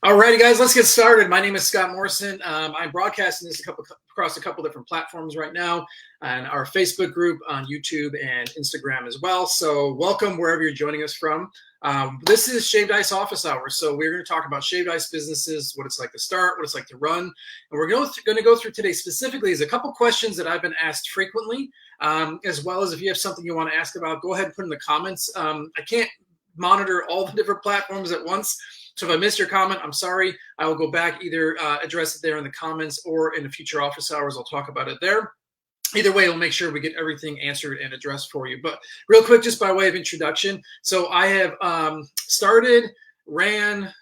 Alrighty, guys, let's get started. My name is Scott Morrison. I'm broadcasting this across a couple different platforms right now, and our Facebook group, on YouTube and Instagram as well. So welcome wherever you're joining us from. This is Shaved Ice Office Hours. So we're going to talk about Shaved Ice businesses, what it's like to start, what it's like to run. And we're going to go through today specifically is a couple questions that I've been asked frequently, as well as if you have something you want to ask about, go ahead and put in the comments. I can't monitor all the different platforms at once. So if I missed your comment, I'm sorry. I will go back, either address it there in the comments or in the future office hours. I'll talk about it there. Either way, we'll make sure we get everything answered and addressed for you. But real quick, just by way of introduction. So I have started, ran,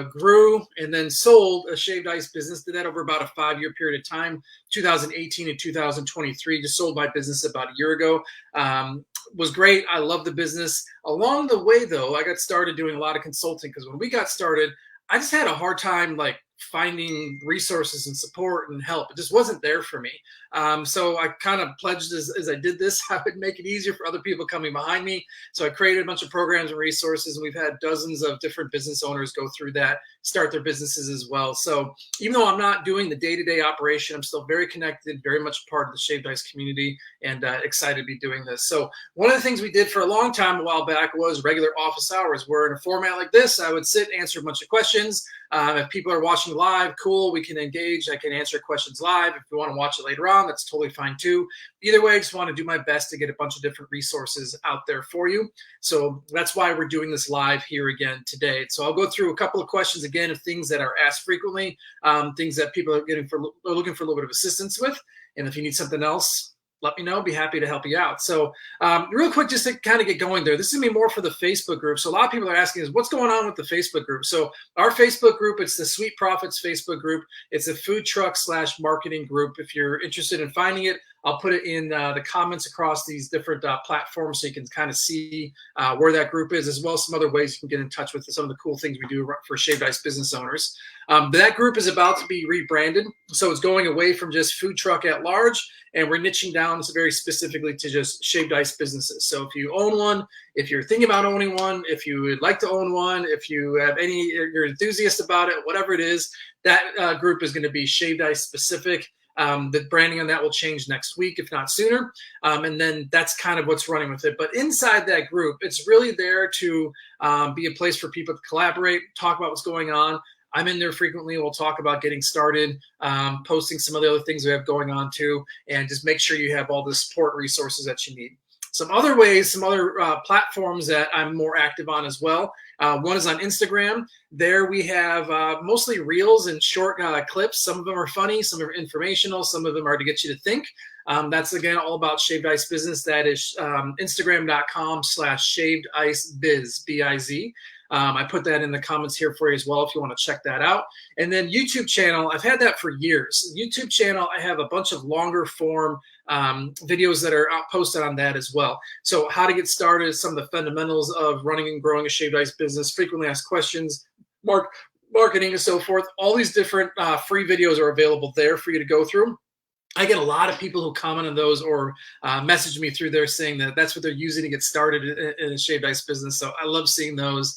grew, and then sold a shaved ice business. Did that over about a 5-year period of time, 2018 and 2023. Just sold my business about a year ago. Was great. I love the business. Along the way, though, I got started doing a lot of consulting, because when we got started, I just had a hard time finding resources and support and help. It just wasn't there for me. So I kind of pledged as I did this, I would make it easier for other people coming behind me. So I created a bunch of programs and resources, and we've had dozens of different business owners go through that, start their businesses as well. So even though I'm not doing the day-to-day operation, I'm still very connected, very much part of the Shaved Ice community, and excited to be doing this. So one of the things we did for a long time a while back was regular office hours, where in a format like this, I would sit, answer a bunch of questions. If people are watching live, cool, we can engage. I can answer questions live. If you want to watch it later on, that's totally fine too. Either way, I just want to do my best to get a bunch of different resources out there for you. So that's why we're doing this live here again today. So I'll go through a couple of questions again of things that are asked frequently, things that people are looking for a little bit of assistance with. And if you need something else, let me know. Be happy to help you out. So real quick, just to kind of get going there, this is going to be more for the Facebook group. So a lot of people are asking is what's going on with the Facebook group? So our Facebook group, it's the Sweet Profits Facebook group. It's a food truck / marketing group. If you're interested in finding it, I'll put it in the comments across these different platforms, so you can kind of see where that group is, as well as some other ways you can get in touch with some of the cool things we do for Shaved Ice business owners. That group is about to be rebranded. So it's going away from just food truck at large, and we're niching down very specifically to just Shaved Ice businesses. So if you own one, if you're thinking about owning one, if you would like to own one, if you have you're enthusiast about it, whatever it is, that group is going to be Shaved Ice specific. The branding on that will change next week, if not sooner. And then that's kind of what's running with it. But inside that group, it's really there to be a place for people to collaborate, talk about what's going on. I'm in there frequently. We'll talk about getting started, posting some of the other things we have going on too, and just make sure you have all the support resources that you need. Some other ways, some other platforms that I'm more active on as well. One is on Instagram. There we have mostly reels and short clips. Some of them are funny, some are informational, some of them are to get you to think. That's, again, all about Shaved Ice Business. That is Instagram.com/shavedIceBiz, B-I-Z. I put that in the comments here for you as well if you want to check that out. And then YouTube channel, I've had that for years. YouTube channel, I have a bunch of longer form videos that are posted on that as well. So how to get started, some of the fundamentals of running and growing a Shaved Ice business, frequently asked questions, marketing and so forth. All these different free videos are available there for you to go through. I get a lot of people who comment on those or message me through there saying that that's what they're using to get started in a Shaved Ice business. So I love seeing those.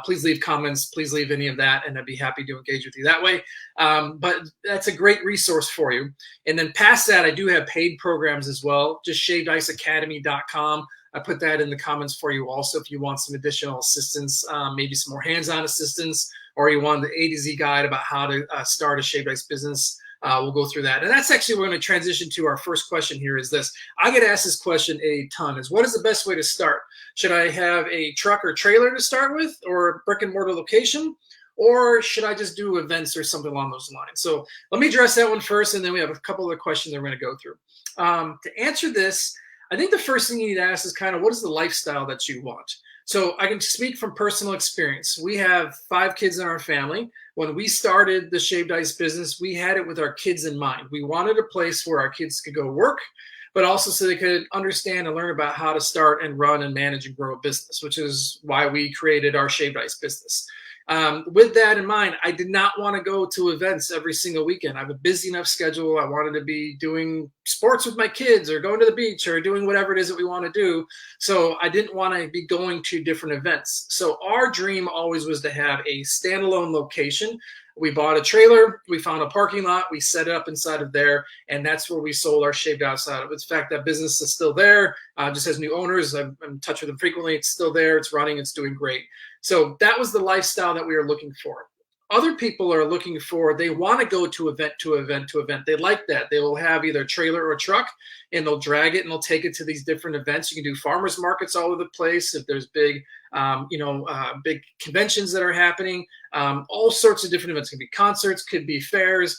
Please leave comments. Please leave any of that, and I'd be happy to engage with you that way. But that's a great resource for you. And then past that, I do have paid programs as well, just shavedIceacademy.com. I put that in the comments for you also if you want some additional assistance, maybe some more hands-on assistance, or you want the A to Z guide about how to start a Shaved Ice business. We'll go through that. And that's actually, we're going to transition to our first question here is this. I get asked this question a ton, is what is the best way to start? Should I have a truck or trailer to start with, or a brick and mortar location? Or should I just do events or something along those lines? So let me address that one first, and then we have a couple other questions that we're going to go through. To answer this, I think the first thing you need to ask is kind of what is the lifestyle that you want? So I can speak from personal experience. We have 5 kids in our family. When we started the Shaved Ice business, we had it with our kids in mind. We wanted a place where our kids could go work, but also so they could understand and learn about how to start and run and manage and grow a business, which is why we created our Shaved Ice business. With that in mind, I did not want to go to events every single weekend. I have a busy enough schedule. I wanted to be doing sports with my kids or going to the beach or doing whatever it is that we want to do. So I didn't want to be going to different events. So our dream always was to have a standalone location. We bought a trailer, we found a parking lot, we set it up inside of there, and that's where we sold our Shaved Ice out of. In fact, that business is still there, just has new owners. I'm in touch with them frequently. It's still there, it's running, it's doing great. So that was the lifestyle that we were looking for. Other people are looking for, they want to go to event to event to event. They like that. They will have either a trailer or a truck and they'll drag it and they'll take it to these different events. You can do farmers markets all over the place. If there's big, big conventions that are happening, all sorts of different events. It could be concerts, could be fairs,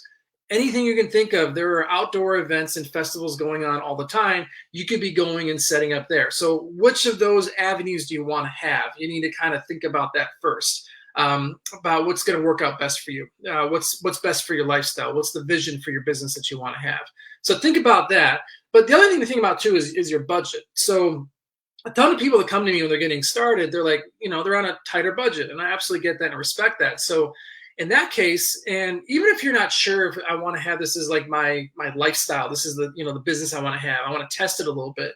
anything you can think of. There are outdoor events and festivals going on all the time. You could be going and setting up there. So which of those avenues do you want to have? You need to kind of think about that first. About what's going to work out best for you, what's best for your lifestyle, what's the vision for your business that you want to have. So think about that. But the other thing to think about too is your budget. So a ton of people that come to me when they're getting started, they're like, they're on a tighter budget, and I absolutely get that and respect that. So in that case, and even if you're not sure if I want to have this as like my lifestyle, this is the business I want to have, I want to test it a little bit,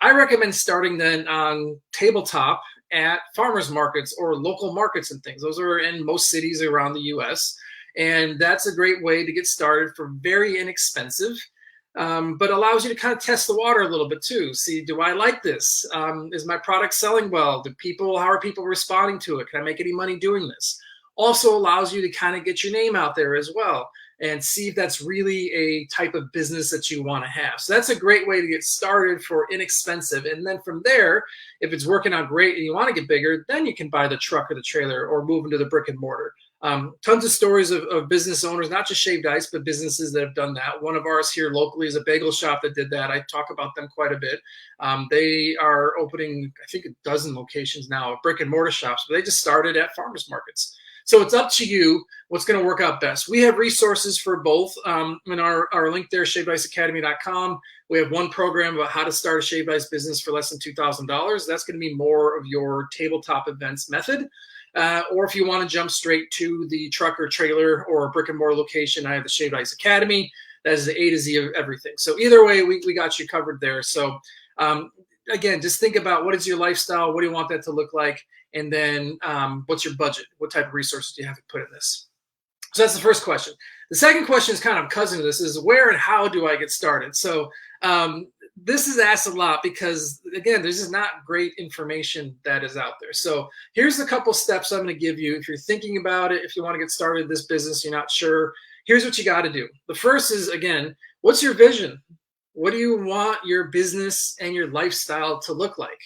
I recommend starting then on tabletop at farmers markets or local markets and things. Those are in most cities around the US. And that's a great way to get started for very inexpensive, but allows you to kind of test the water a little bit too. See, do I like this? Is my product selling well? How are people responding to it? Can I make any money doing this? Also allows you to kind of get your name out there as well and see if that's really a type of business that you want to have. So that's a great way to get started for inexpensive. And then from there, if it's working out great and you want to get bigger, then you can buy the truck or the trailer or move into the brick and mortar. Tons of stories of business owners, not just Shaved Ice, but businesses that have done that. One of ours here locally is a bagel shop that did that. I talk about them quite a bit. They are opening, I think, a dozen locations now of brick and mortar shops, but they just started at farmers markets. So it's up to you what's going to work out best. We have resources for both. In our link there, shavedIceacademy.com. We have one program about how to start a Shaved Ice business for less than $2,000. That's going to be more of your tabletop events method. Or if you want to jump straight to the truck or trailer or brick and mortar location, I have the Shaved Ice Academy. That is the A to Z of everything. So either way, we got you covered there. So again, just think about what is your lifestyle? What do you want that to look like? And then what's your budget? What type of resources do you have to put in this? So that's the first question. The second question is kind of cousin to this, is where and how do I get started? So this is asked a lot because, again, there's just not great information that is out there. So here's a couple steps I'm going to give you. If you're thinking about it, if you want to get started in this business, you're not sure, here's what you got to do. The first is, again, what's your vision? What do you want your business and your lifestyle to look like?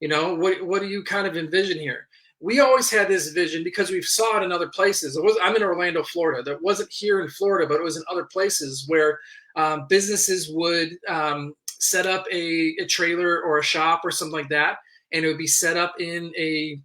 What do you kind of envision here? We always had this vision because we saw it in other places. I'm in Orlando, Florida. That wasn't here in Florida, but it was in other places where businesses would set up a trailer or a shop or something like that, and it would be set up in a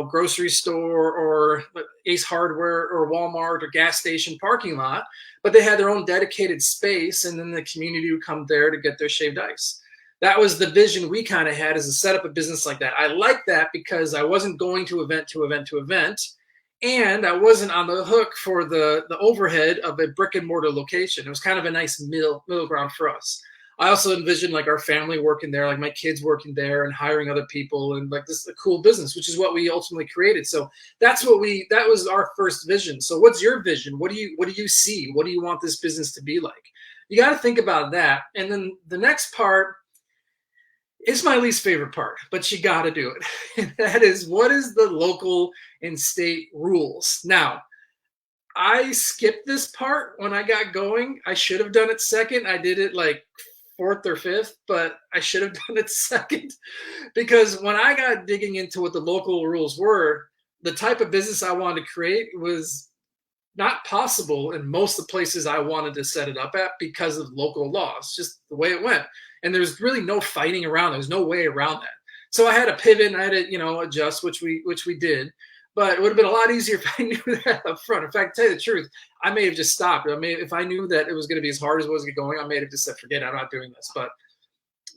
grocery store or Ace Hardware or Walmart or gas station parking lot, but they had their own dedicated space, and then the community would come there to get their Shaved Ice. That was the vision we kind of had, as a set up a business like that. I like that because I wasn't going to event to event to event, and I wasn't on the hook for the overhead of a brick and mortar location. It was kind of a nice middle ground for us. I also envisioned like our family working there, like my kids working there and hiring other people, and like this is a cool business, which is what we ultimately created. So that was our first vision. So what's your vision? What do you see? What do you want this business to be like? You got to think about that. And then the next part, it's my least favorite part, but you got to do it. And that is, what is the local and state rules? Now, I skipped this part when I got going. I should have done it second. I did it like fourth or fifth, but I should have done it second, because when I got digging into what the local rules were, the type of business I wanted to create was not possible in most of the places I wanted to set it up at because of local laws, just the way it went. And there's really no fighting around. There's no way around that. So I had to pivot and I had to, adjust, which we did. But it would have been a lot easier if I knew that up front. In fact, to tell you the truth, I may have just stopped. If I knew that it was going to be as hard as it was going, I may have just said, forget it, I'm not doing this. But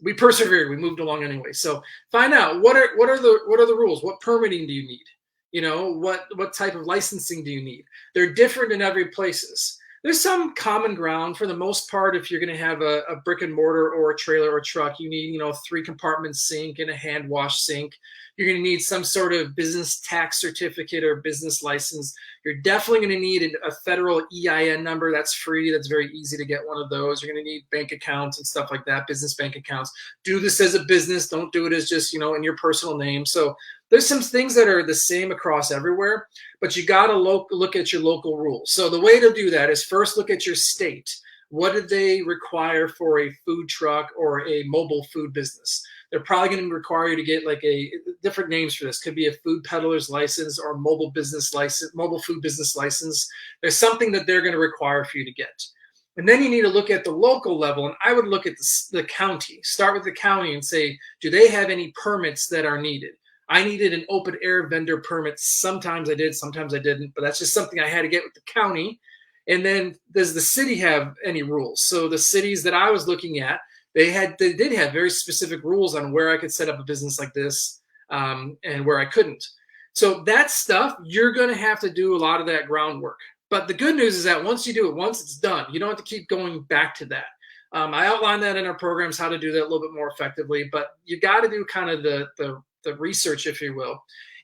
we persevered. We moved along anyway. So find out what are the rules? What permitting do you need? You know, what type of licensing do you need? They're different in every places. There's some common ground for the most part. If you're going to have a brick and mortar or a trailer or truck, you need, 3-compartment sink and a hand wash sink. You're going to need some sort of business tax certificate or business license. You're definitely going to need a federal EIN number. That's free. That's very easy to get one of those. You're going to need bank accounts and stuff like that, business bank accounts. Do this as a business. Don't do it as just, in your personal name. So there's some things that are the same across everywhere, but you got to look at your local rules. So the way to do that is first look at your state. What do they require for a food truck or a mobile food business? They're probably going to require you to get like different names for this. Could be a food peddler's license or mobile business license, mobile food business license. There's something that they're going to require for you to get. And then you need to look at the local level, and I would look at the county. Start with the county and say, do they have any permits that are needed? I needed an open air vendor permit. Sometimes I did, sometimes I didn't, but that's just something I had to get with the county. And then does the city have any rules? So the cities that I was looking at, they did have very specific rules on where I could set up a business like this and where I couldn't. So that stuff, you're going to have to do a lot of that groundwork. But the good news is that once you do it, once it's done, you don't have to keep going back to that. I outlined that in our programs, how to do that a little bit more effectively, but you got to do kind of the research, if you will.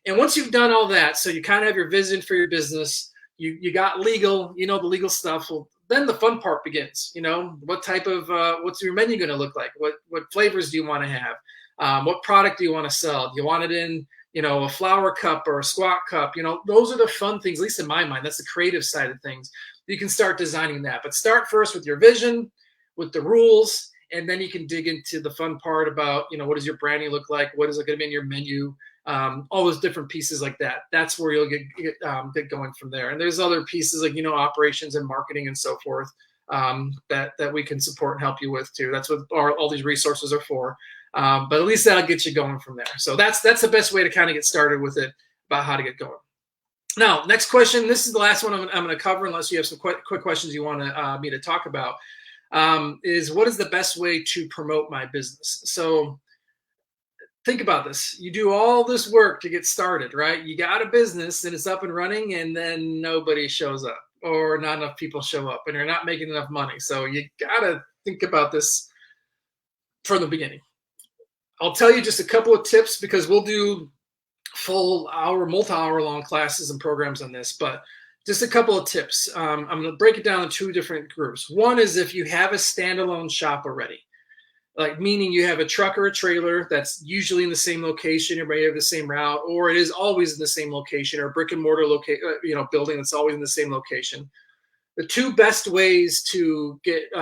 And once you've done all that, so you kind of have your vision for your business, you got legal, the legal stuff. Well, then the fun part begins. What type of what's your menu going to look like? What flavors do you want to have? What product do you want to sell? Do you want it in a flower cup or a squat cup? Those are the fun things, at least in my mind. That's the creative side of things. You can start designing that, but start first with your vision, with the rules, and then you can dig into the fun part about, what does your branding look like? What is it going to be in your menu? All those different pieces like that. That's where you'll get going from there. And there's other pieces like, operations and marketing and so forth that we can support and help you with too. That's what all these resources are for. But at least that'll get you going from there. So that's the best way to kind of get started with it about how to get going. Now, next question. This is the last one I'm going to cover, unless you have some quick questions you want me to talk about. Is what is the best way to promote my business? So think about this. You do all this work to get started, right? You got a business and it's up and running, and then nobody shows up or not enough people show up and you're not making enough money. So you got to think about this from the beginning. I'll tell you just a couple of tips because we'll do full hour, multi-hour long classes and programs on this, but just a couple of tips. I'm going to break it down in two different groups. One is if you have a standalone shop already, like meaning you have a truck or a trailer that's usually in the same location, everybody have the same route, or it is always in the same location, or a brick and mortar building that's always in the same location. The two best ways to get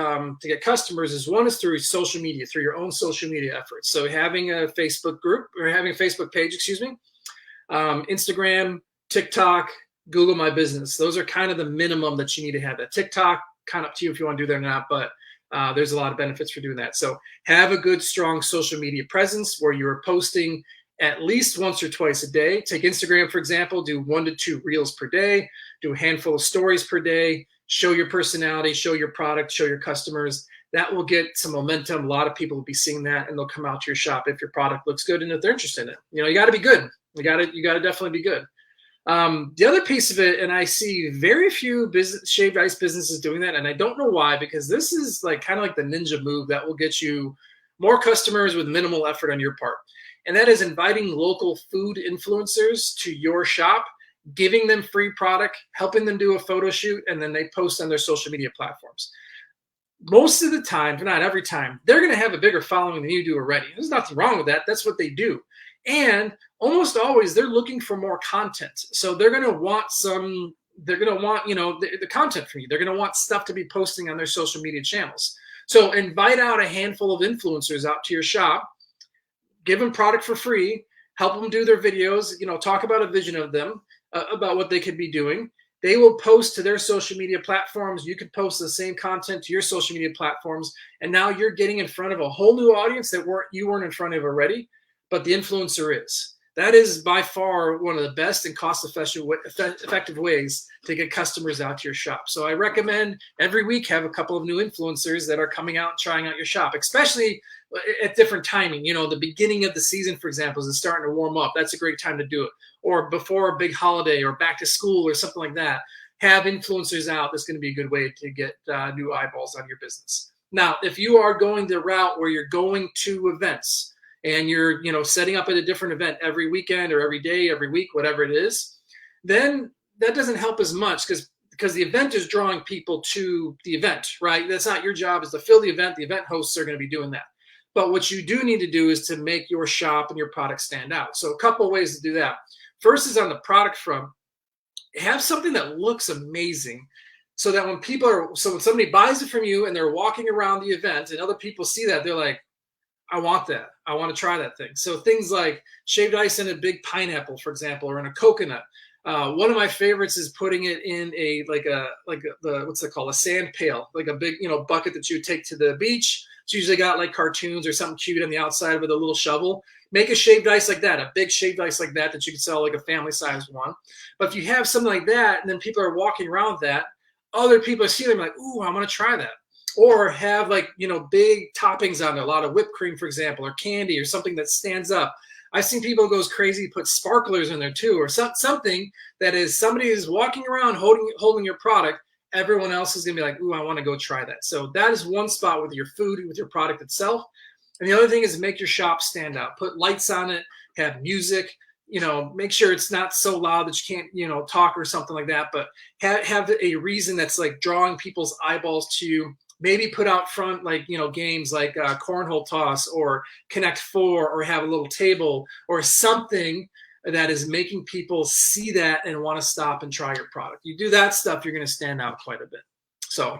customers is one is through social media, through your own social media efforts. So having a Facebook group or having a Facebook page, Instagram, TikTok, Google My Business. Those are kind of the minimum that you need to have. That TikTok, kind of up to you if you want to do that or not, but there's a lot of benefits for doing that. So have a good, strong social media presence where you're posting at least once or twice a day. Take Instagram, for example, do 1 to 2 reels per day, do a handful of stories per day, show your personality, show your product, show your customers. That will get some momentum. A lot of people will be seeing that and they'll come out to your shop if your product looks good and if they're interested in it. You got to be good. You got to definitely be good. The other piece of it, and I see very few shaved ice businesses doing that, and I don't know why, because this is kind of like the ninja move that will get you more customers with minimal effort on your part. And that is inviting local food influencers to your shop, giving them free product, helping them do a photo shoot, and then they post on their social media platforms. Most of the time, but not every time, they're going to have a bigger following than you do already. There's nothing wrong with that. That's what they do. And almost always they're looking for more content. So they're going to want the content from you. They're going to want stuff to be posting on their social media channels. So invite out a handful of influencers out to your shop, give them product for free, help them do their videos, talk about a vision of them, about what they could be doing. They will post to their social media platforms. You could post the same content to your social media platforms. And now you're getting in front of a whole new audience that you weren't in front of already, but the influencer is. That is by far one of the best and cost-effective ways to get customers out to your shop. So I recommend every week have a couple of new influencers that are coming out and trying out your shop, especially at different timing. The beginning of the season, for example, is starting to warm up. That's a great time to do it. or before a big holiday or back to school or something like that. Have influencers out. That's going to be a good way to get new eyeballs on your business. Now, if you are going the route where you're going to events and you're, setting up at a different event every weekend or every day, every week, whatever it is, then that doesn't help as much because the event is drawing people to the event, right? That's not your job, is to fill the event. The event hosts are going to be doing that. But what you do need to do is to make your shop and your product stand out. So a couple of ways to do that. First is on the product front. Have something that looks amazing so that when somebody buys it from you and they're walking around the event and other people see that, they're like, I want that. I want to try that thing. So things like shaved ice in a big pineapple, for example, or in a coconut. One of my favorites is putting it in what's it called? A sand pail, like a big, bucket that you would take to the beach. It's usually got like cartoons or something cute on the outside with a little shovel. Make a shaved ice like that, a big shaved ice like that you can sell like a family size one. But if you have something like that and then people are walking around with that, other people see them like, ooh, I'm going to try that. Or have big toppings on there, a lot of whipped cream, for example, or candy or something that stands up. I've seen people goes crazy, put sparklers in there too, or something that is somebody is walking around holding your product. Everyone else is going to be like, ooh, I want to go try that. So that is one spot with your food, with your product itself. And the other thing is make your shop stand out. Put lights on it, have music, make sure it's not so loud that you can't, talk or something like that, but have a reason that's like drawing people's eyeballs to you. Maybe put out front games like cornhole toss or Connect Four, or have a little table or something that is making people see that and want to stop and try your product. You do that stuff, you're going to stand out quite a bit. So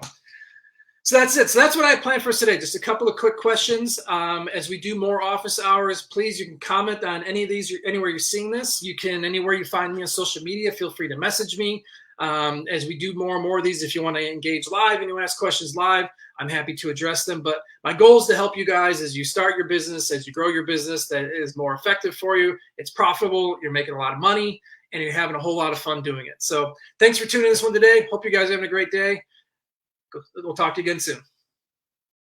that's it. So that's what I planned for us today. Just a couple of quick questions. As we do more office hours, please, you can comment on any of these, anywhere you're seeing this. You can, anywhere you find me on social media, feel free to message me. As we do more and more of these, if you want to engage live and you ask questions live, I'm happy to address them. But my goal is to help you guys as you start your business, as you grow your business, that is more effective for you. It's profitable. You're making a lot of money and you're having a whole lot of fun doing it. So thanks for tuning in this one today. Hope you guys are having a great day. We'll talk to you again soon.